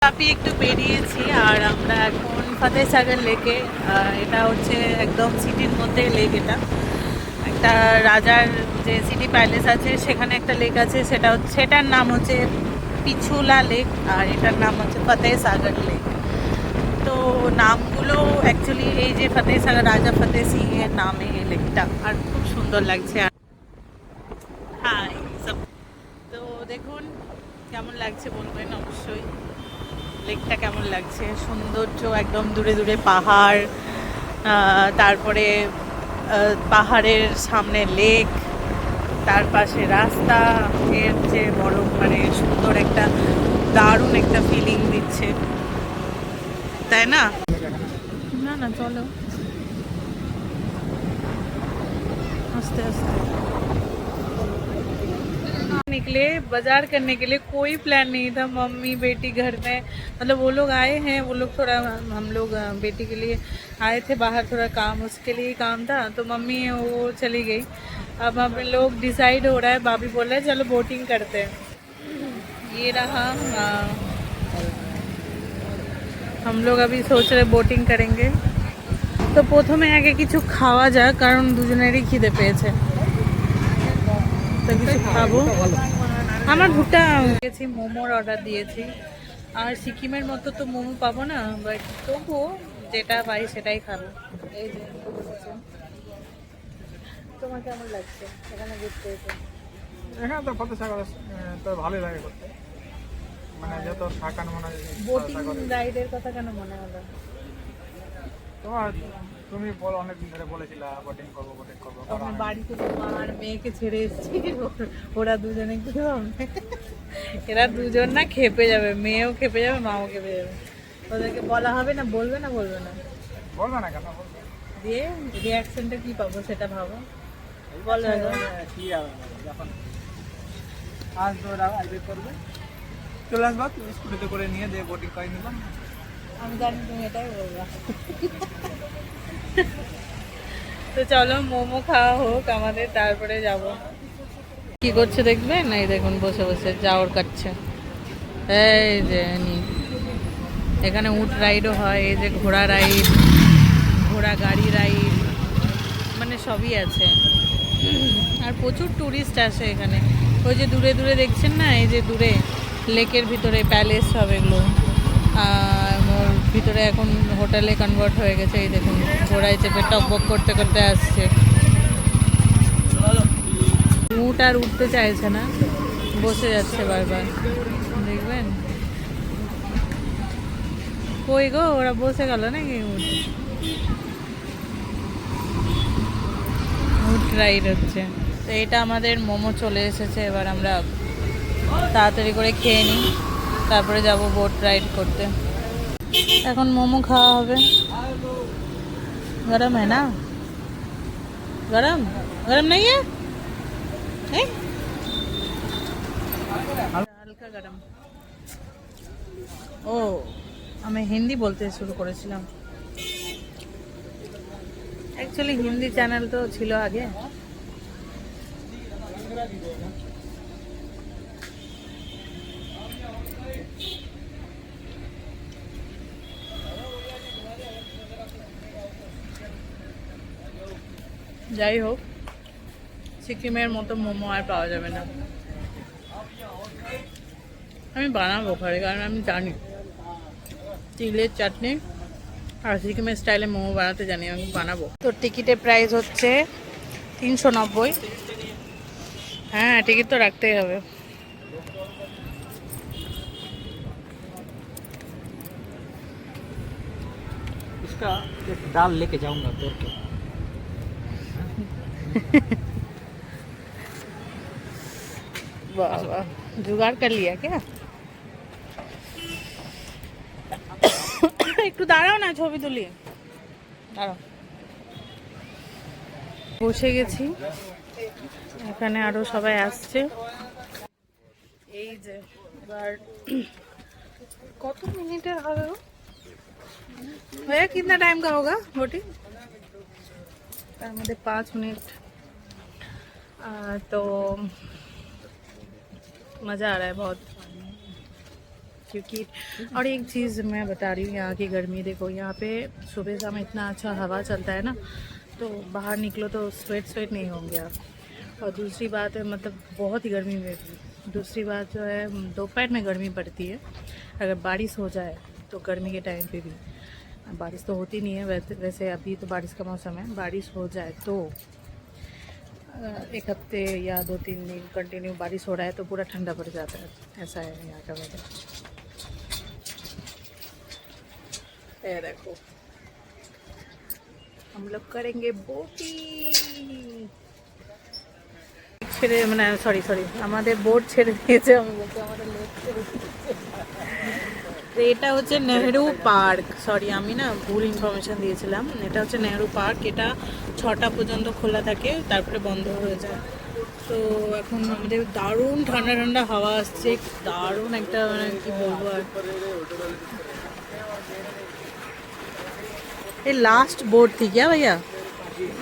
আমি একটু বেরিয়েছি আর আমরা এখন ফতেহসাগর লেকে। এটা হচ্ছে একদম সিটির মধ্যে লেক। এটা একটা রাজার যে সিটি প্যালেস আছে সেখানে একটা লেক আছে, সেটার নাম হচ্ছে পিছুলা লেক আর এটার নাম হচ্ছে ফতেহসাগর লেক। তো নামগুলো অ্যাকচুয়ালি এই যে ফতেহসাগর রাজা ফতেহ সিং এর নামে এই লেকটা, আর খুব সুন্দর লাগছে। হাই সব, তো দেখুন কেমন লাগছে বলবেন অবশ্যই। লেকটা কেমন লাগছে, সৌন্দর্য একদম দূরে দূরে পাহাড়, তারপরে পাহাড়ের সামনে লেক, তার পাশে রাস্তা। এর যে বড় মানে সুন্দর একটা দারুণ একটা ফিলিং দিচ্ছে, তাই না? না না চলো আস্তে আস্তে। निकले बाजार करने के लिए, कोई प्लान नहीं था। मम्मी बेटी घर में, मतलब वो लोग आए हैं, वो लोग थोड़ा, हम लोग बेटी के लिए आए थे बाहर, थोड़ा काम उसके लिए काम था, तो मम्मी वो चली गई। अब हम लोग डिसाइड हो रहा है, भाभी बोल रहे हैं चलो बोटिंग करते हैं। ये रहा हम लोग अभी सोच रहे बोटिंग करेंगे। তো প্রথমে আগে কিছু খাওয়া যাক, কারণ দুজনেরই খিদে পেয়েছে, তো কিছু খাবো। আমার ভুট্টা গেছি, মোমোর অর্ডার দিয়েছি। আর সিকিমের মতো তো মোমো পাবো না, বাট তবুও যেটা পাই সেটাই খাবো। এই যে তোমার কেমন লাগছে এখানে ঘুরতে এসে? এখানে তো ফতেহসাগর তো ভালোই লাগে করতে, মানে যত থাকান মনে হয় বোটিং রাইডের কথা কেন মনে হলো তোমার? তুমি বল অনেকদিন ধরে বলেছিলা বোটিং করবো বোটিং করবো। আমার বাড়ি থেকে মা আর মেয়েকে ছেড়ে এসেছি, ওরা দুজনে কি হবে? এরা দুজন না খেপে যাবে, মেয়েও খেপে যাবে মাও খেপে যাবে। ওদেরকে বলা হবে না, বলবে না বলবে না বলবে না কেন বলবে? দিয়ে রিয়াকশনটা কি পাবো সেটা ভাবো। বলো কি আর যখন আজ ওরা আইবে করবে চলে আসবা, তুমি স্কুটিতে করে নিয়ে দিয়ে বোটিং করে নিলাম। আমি জানি তুমি এটাই বলবা। তো চলো মোমো খাওয়া হোক আমাদের, তারপরে যাব। কি করছে দেখবেন? এই দেখুন বসে বসে জাওর কাটছে। এই যে এখানে উট রাইডও হয়, এই যে ঘোড়া রাইড, ঘোড়া গাড়ি রাইড, মানে সবই আছে। আর প্রচুর টুরিস্ট আসে এখানে। ওই যে দূরে দূরে দেখছেন না, এই যে দূরে লেকের ভিতরে প্যালেস সব এগুলো, ওর ভিতরে এখন হোটেলে কনভার্ট হয়ে গেছে। এই দেখুন ঘোড়ায় চেপে টকবক করতে করতে আসছে। উট আর উঠতে চাইছে না, বসে যাচ্ছে বারবার, দেখবেন। কই গো, ওরা বসে গেল নাকি? উট রাইড হচ্ছে। তো এটা আমাদের মোমো চলে এসেছে, এবার আমরা তাড়াতাড়ি করে খেয়ে নিই, তারপরে যাব বোট রাইড করতে। এখন মোমো খাওয়া হবে। গরম है ना? गरम गरम नहीं है? হালকা গরম। ও আমি হিন্দি বলতে শুরু করেছিলাম, অ্যাকচুয়ালি হিন্দি চ্যানেল তো ছিল আগে। যাই হোক, সিকিমের মতো মোমো আর পাওয়া যাবে না। আমি বানাবো ঘরে, কারণ আমি জানি তিলের চাটনি আর সিকিমের স্টাইলে মোমো বানাতে জানি, আমি বানাবো। তো টিকিটের প্রাইস হচ্ছে 390। হ্যাঁ টিকিট তো রাখতেই হবে। इसका एक दाल लेके जाऊंगा तोड़ के। वाह वाह, जुगाड़ कर लिया क्या? একটু দাঁড়াও না, ছবি তুলি, দাঁড়াও। বসে গেছি, এখানে আরো সবাই আসছে। এই যে এবার কত মিনিটের হবে भैया? कितना टाइम का होगा बोटिंग? তার মধ্যে 5 মিনিট। तो मज़ा आ रहा है बहुत। क्योंकि और एक चीज़ मैं बता रही हूँ, यहाँ की गर्मी देखो, यहाँ पे सुबह शाम इतना अच्छा हवा चलता है ना, तो बाहर निकलो तो स्वेट नहीं होंगे आप। और दूसरी बात है मतलब बहुत ही गर्मी में भी, दूसरी बात जो है दोपहर में गर्मी पड़ती है। अगर बारिश हो जाए तो गर्मी के टाइम पे भी, बारिश तो होती नहीं है वैसे अभी तो बारिश का मौसम है, बारिश हो जाए तो एक हफ्ते या 2-3 दिन कंटिन्यू बारिश हो रहा है तो पूरा ठंडा पड़ जाता है। ऐसा है यहाँ का वेदर। ये देखो हम लोग करेंगे बोटिंग। ছেড়ে মানে সরি আমাদের বোট ছেড়ে দিয়েছে, আমি বলছি আমাদের লেক ছেড়ে দিয়েছে। তো এটা হচ্ছে নেহেরু পার্ক, সরি আমি না ভুল ইনফরমেশন দিয়েছিলাম। এটা হচ্ছে নেহেরু পার্ক, এটা 6টা পর্যন্ত খোলা থাকে, তারপরে বন্ধ হয়ে যায়। তো এখন আমাদের দারুণ ঠান্ডা ঠান্ডা হাওয়া আসছে, দারুণ একটা মানে কি বলবো আর। এই লাস্ট বোট থি क्या भैया?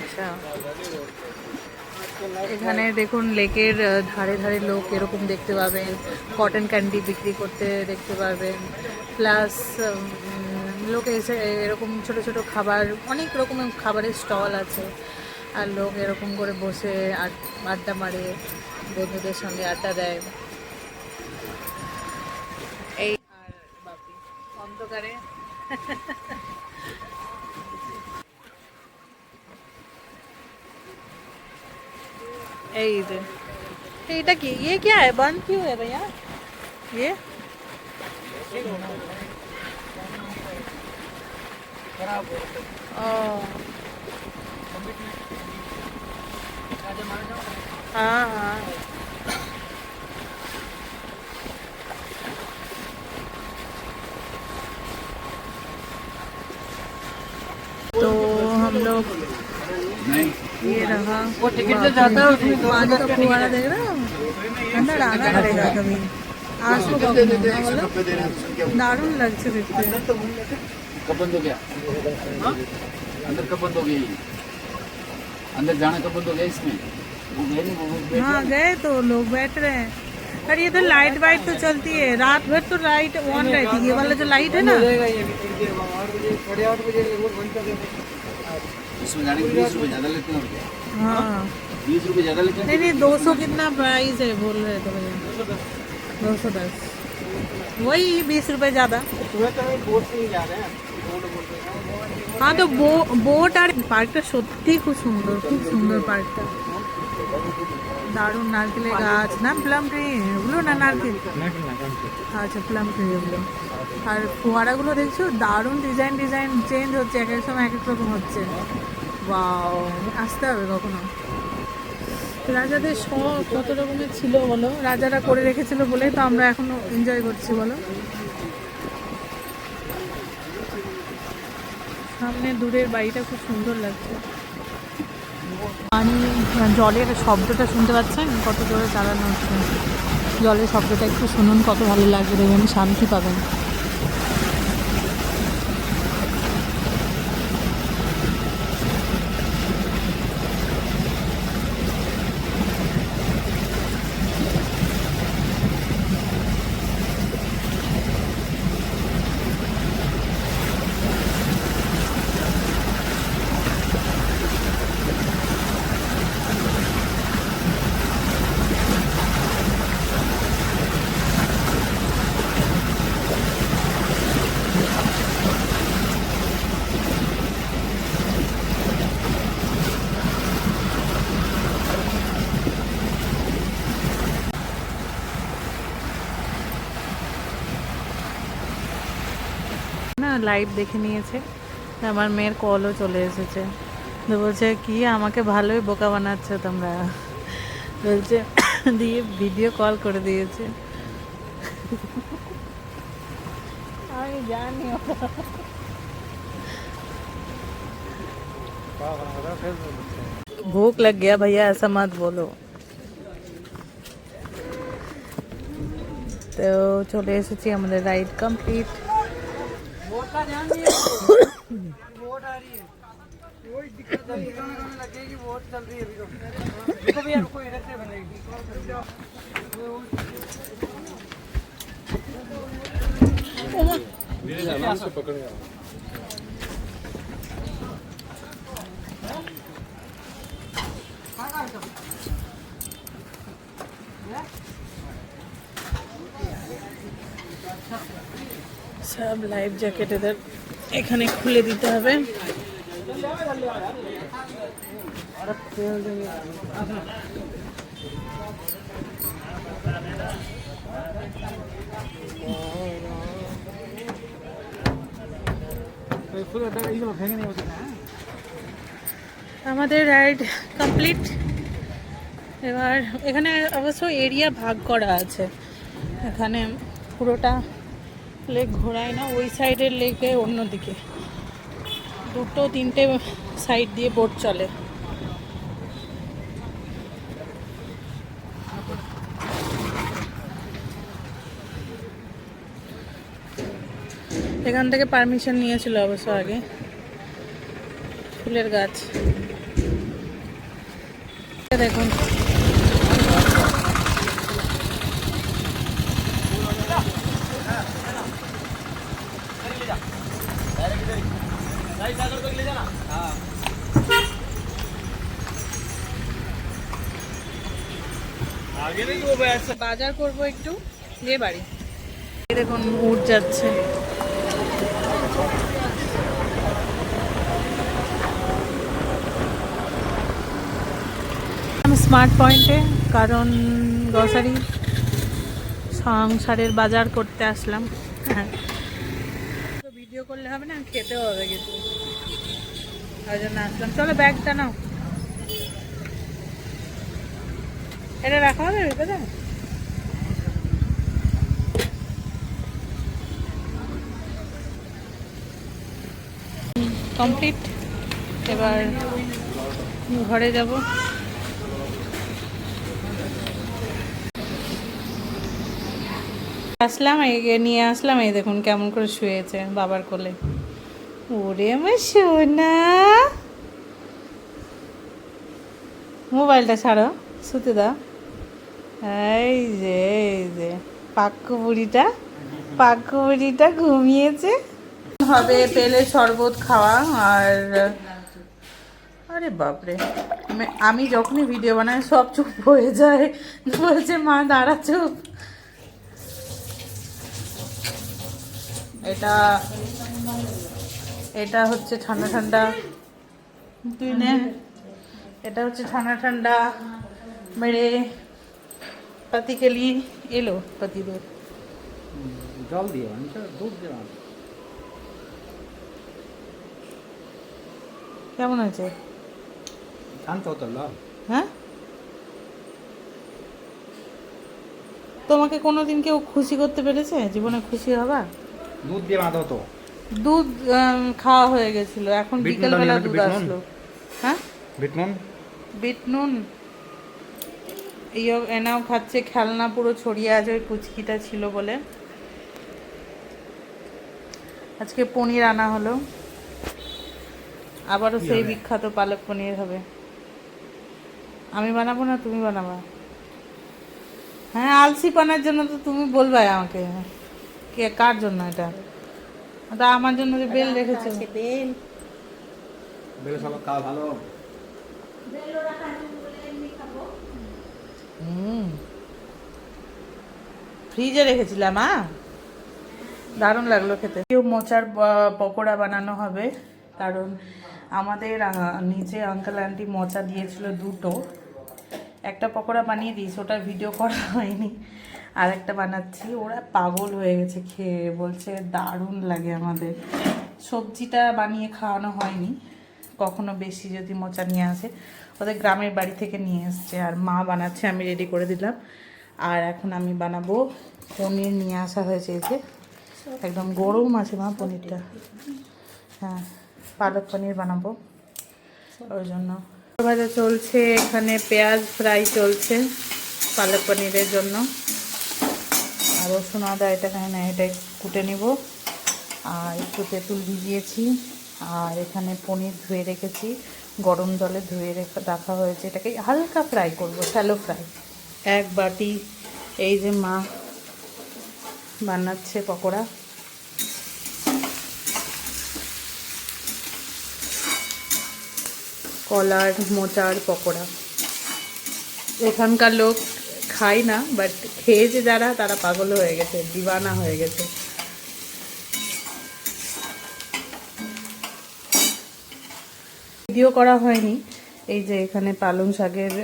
আচ্ছা, এখানে দেখুন লেকের ধারে ধারে লোক এরকম দেখতে পাবেন, কটন ক্যান্ডি বিক্রি করতে দেখতে পারবেন, প্লাস লোক এসে এরকম ছোট ছোট খাবার, অনেক রকমের খাবারের স্টল আছে, আর লোক এরকম করে বসে আড্ডা মারে, বন্ধুদের সঙ্গে আড্ডা দেয়। এই আর বাপি অন্ধকারে এইটা কি, ये क्या है, बंद क्यों है भैया ये? हाँ हाँ, तो हम लोग ये रहा वो टिकट से जाता है उसमें पानी का फुहारा देख रहा हो, अंदर आना पड़ेगा कभी। आज तो दारुण लगছে देखते। कब बंद हो गया? अंदर कब बंद हो गई? अंदर जाना कब बंद हो गया इसमें? वो गए नहीं, वो हाँ गए तो लोग बैठ रहे हैं। अरे ये तो लाइट वाइट तो चलती है, रात भर तो लाइट ऑन रहती है, ये वाला जो लाइट है ना, इसमें जाने के 20 रुपए ज्यादा लेते हैं और क्या? हाँ 20 रुपए ज्यादा लेते हैं। नहीं 200 कितना प्राइस है बोल रहे थे भैया? 210, वही 20 रुपए ज़्यादा। हाँ तो বোট আর পার্কটা সত্যি খুব সুন্দর পার্কটা, দারুণ নারকেলের গাছ না, প্লাম ট্রি ওগুলো না, নারকেল, আচ্ছা প্লাম ট্রি ওগুলো। আর ফোয়ারাগুলো দেখছো দারুণ ডিজাইন চেঞ্জ হচ্ছে, এক এক সময় এক এক রকম হচ্ছে। ওয়াও, আসতে হবে কখনো। রাজাদের শখ কত রকমের ছিল বলো, রাজারা করে রেখেছিল বলেই তো আমরা এখনো এনজয় করছি বলো। সামনে দূরের বাড়িটা খুব সুন্দর লাগছে। পানি, জলের শব্দটা শুনতে পাচ্ছেন কত জোরে চালানো হচ্ছে, জলের শব্দটা একটু শুনুন, কত ভালো লাগবে, দেখবেন শান্তি পাবেন। না লাইভ দেখে নিয়েছে, আমার মেয়ের কলও চলে এসেছে, তো বলছে কি আমাকে ভালোই বোকা বানাচ্ছে তোমরা, বলছে দিয়ে ভিডিও কল করে দিয়েছে। আমি জানি भूख लग गया भैया, ऐसा मत बोलो। তো চলে এসেছি, আমাদের রাইড কমপ্লিট। वोट का ध्यान दिए, वोट आ रही है, कोई दिक्कत नहीं, लगेगी वोट चल रही है अभी तो। देखो भैया रुको, इधर से बनेगी। ওমা সব লাইফ জ্যাকেট এদের এখানে খুলে দিতে হবে। আমাদের রাইড কমপ্লিট। এবার এখানে অবশ্য এরিয়া ভাগ করা আছে, এখানে পুরোটা লেক ঘোরায় না, ওই সাইডের লেকে অন্যদিকে দুটো তিনটে সাইড দিয়ে বোট চলে। এখান থেকে পারমিশন নিয়েছিল অবশ্য আগে। ফুলের গাছ দেখুন। বাজার করবো একটু, দিয়ে বাড়ি। দেখুন উঠ যাচ্ছে। স্মার্ট পয়েন্টে, কারণ গ্রসারি সংসারের বাজার করতে আসলাম। হ্যাঁ, ভিডিও করলে হবে না, খেতেও হবে কিছু, তাই জন্য আসলাম। চলো ব্যাগটা নাও, এটা রাখা হবে ভিতরে। কমপ্লিট, এবার ঘরে যাব। আসলাম, নিয়ে আসলাম, এই দেখুন কেমন করে শুয়েছে বাবার কোলে। ওরে আমার সোনা, মোবাইলটা ছাড়ো, শুতে দাও। এই যে পাক্কু বুড়িটা ঘুমিয়েছে। হবে পেলে শরবত খাওয়া। আর আরে বাপরে, আমি যখনই ভিডিও বানাই সব চুপ হয়ে যায়, বলছে মা দাঁড়া চুপ। এটা হচ্ছে ঠান্ডা ঠান্ডা, তুই নে। এটা হচ্ছে ঠান্ডা ঠান্ডা মেরে পাতি কেলি এলো, পাতি দুধ জল দিয়ে দুধ দিয়ে। কেমন আছে? শান্ত হতো। হ্যাঁ, তোমাকে কোনোদিন কেউ খুশি করতে পেরেছে? জীবনে খুশি হবা? দুধ দিয়ে বাঁধা হতো। দুধ খাওয়া হয়ে গেছিল, এখন বিকেলবেলা দুধ আসলো। হ্যাঁ, বিট নুন এনাও খাচ্ছে। খেলনা পুরো ছড়িয়ে আছে, ওই পুচকিটা ছিল বলে। আজকে পনির আনা হলো, আবারও সেই বিখ্যাত পালক পনির হবে। আমি বানাবো না তুমি বানাবা? হ্যাঁ, আলসিপনার জন্য তো তুমি বলবে আমাকে। কে কার জন্য এটা? তা আমার জন্য যে বেল রেখেছে, বেল সব খাওয়া ভালো। ফ্রিজে রেখেছিলাম। দারুণ লাগলো খেতে। কেউ মোচার পকোড়া বানানো হবে, কারণ আমাদের নিচে আঙ্কেল আন্টি মোচা দিয়েছিল দুটো। একটা পকোড়া বানিয়ে দিয়েছি, ওটার ভিডিও করা হয়নি। আর একটা বানাচ্ছি, ওরা পাগল হয়ে গেছে খেয়ে, বলছে দারুণ লাগে আমাদের। সবজিটা বানিয়ে খাওয়ানো হয়নি কখনো, বেশি যদি মোচা নিয়ে আসে। ওদের গ্রামের বাড়ি থেকে নিয়ে এসছে, আর মা বানাচ্ছে, আমি রেডি করে দিলাম। আর এখন আমি বানাবো পনির, নিয়ে আসা হয়েছে। এই যে একদম গরম আছে মা পনিরটা। হ্যাঁ, পালক পনির বানাবো, ওই জন্য ভাজা চলছে। এখানে পেঁয়াজ ফ্রাই চলছে পালক পনিরের জন্য। আর রসুন আদা এটা না, এটাই কুটে নিব। আর একটু তেঁতুল ভিজিয়েছি। আর এখানে পনির ধুয়ে রেখেছি, গরম জলে ধুয়ে রাখা হয়েছে। এটাকে হালকা ফ্রাই করব, শ্যালো ফ্রাই। এক বাটি এই যে মা বানাচ্ছে পকোড়া, কলার মোচার পকোড়া। এখানকার লোক খায় না, বাট খেয়েছে যারা তারা পাগল হয়ে গেছে, দিওয়ানা হয়ে গেছে। ভিডিও করা হয়নি। এই যে এখানে পালং শাকের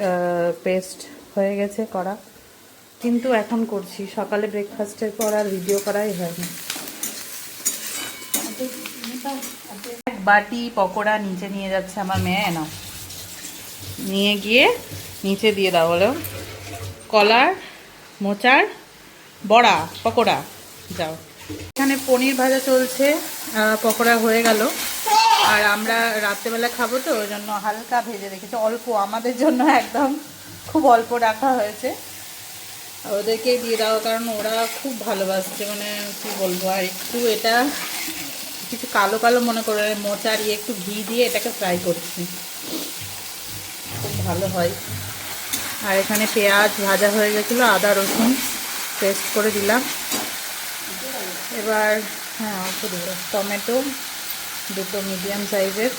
পেস্ট হয়ে গেছে করা, কিন্তু এখন করছি। সকালে ব্রেকফাস্টের পর আর ভিডিও করাই হয়নি। এক বাটি পকোড়া নিচে নিয়ে যাচ্ছে আমার মেয়ে। না, নিয়ে গিয়ে নিচে দিয়ে দাও বলো, কলার মোচার বড়া পকোড়া। যাও। এখানে পনির ভাজা চলছে, পকোড়া হয়ে গেল। আর আমরা রাত্রেবেলা খাবো তো, ওই জন্য হালকা ভেজে রেখেছি, অল্প আমাদের জন্য, একদম খুব অল্প রাখা হয়েছে। ওদেরকে দিয়ে দাও, কারণ ওরা খুব ভালোবাসছে, মানে কি বলবো। আর একটু এটা কিছু কালো কালো মনে করে মোচার একটু ঘি দিয়ে এটাকে ফ্রাই করছি, খুব ভালো হয়। আর এখানে পেঁয়াজ ভাজা হয়ে গেছিলো, আদা রসুন পেস্ট করে দিলাম। এবার হ্যাঁ অল্প দিব টমেটো, দুটো মিডিয়াম সাইজের।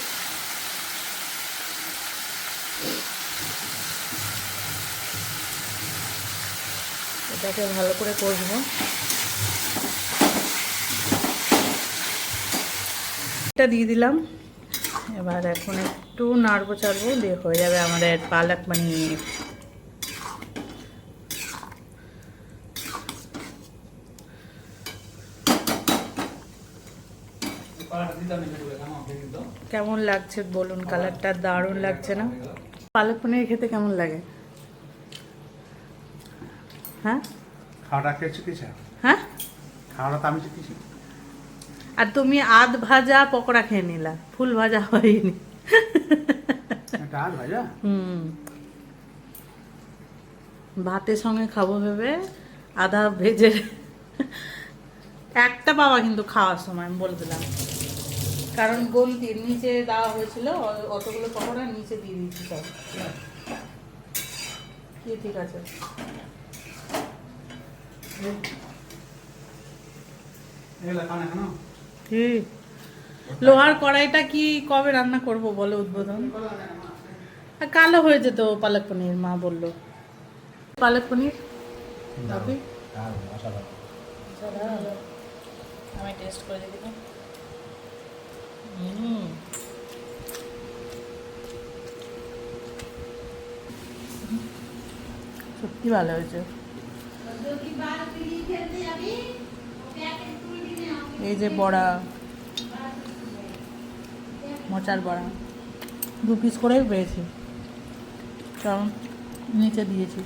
এটাকে ভালো করে কষবো। এটা দিয়ে দিলাম। এবার এখন একটু নাড়বো চাড়বো, দিয়ে হয়ে যাবে আমাদের পালক পনির। কেমন লাগছে বলুন, কালারটা দারুণ লাগছে না? পালক পনির খেতে কেমন লাগে? হ্যাঁ, খাওয়াটা খেয়ে শিখেছে? হ্যাঁ, খাওয়াটা তো আমি শিখেছি। আর তুমি আধ ভাজা পকোড়া খেয়ে নিলা, ফুল ভাজা হয়নি। ডাল ভাজা ভাতের সঙ্গে খাবো ভেবে আধা ভেজে একটা পাবা কিন্তু খাওয়ার সময় আমি বলে দিলাম, কারণ গন্তির নিচে দেওয়া হয়েছিল অতগুলো পকোড়া, নিচে দিয়ে দিচ্ছি সব। কি ঠিক আছে। লোহার কড়াইটা কি কবে রান্না করব বলো, উদ্বোধন? কালো হয়ে যেত পালক পনির, মা বললো। পালক পনির আমি টেস্ট করে দেখি। সত্যি ভালো হয়েছে। এই যে বড়া, মোচার বড়া 2 পিস করেই পেয়েছি, কারণ নিচে দিয়েছি।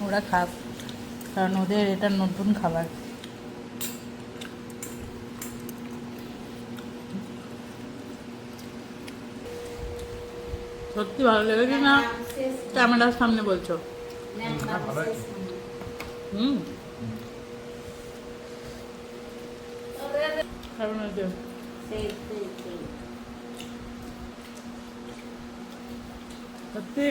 ওরা খাক, কারণ ওদের এটা নতুন খাবার। সত্যি ভালো লেগেছে না? ক্যামেরার সামনে বলছো? সত্যি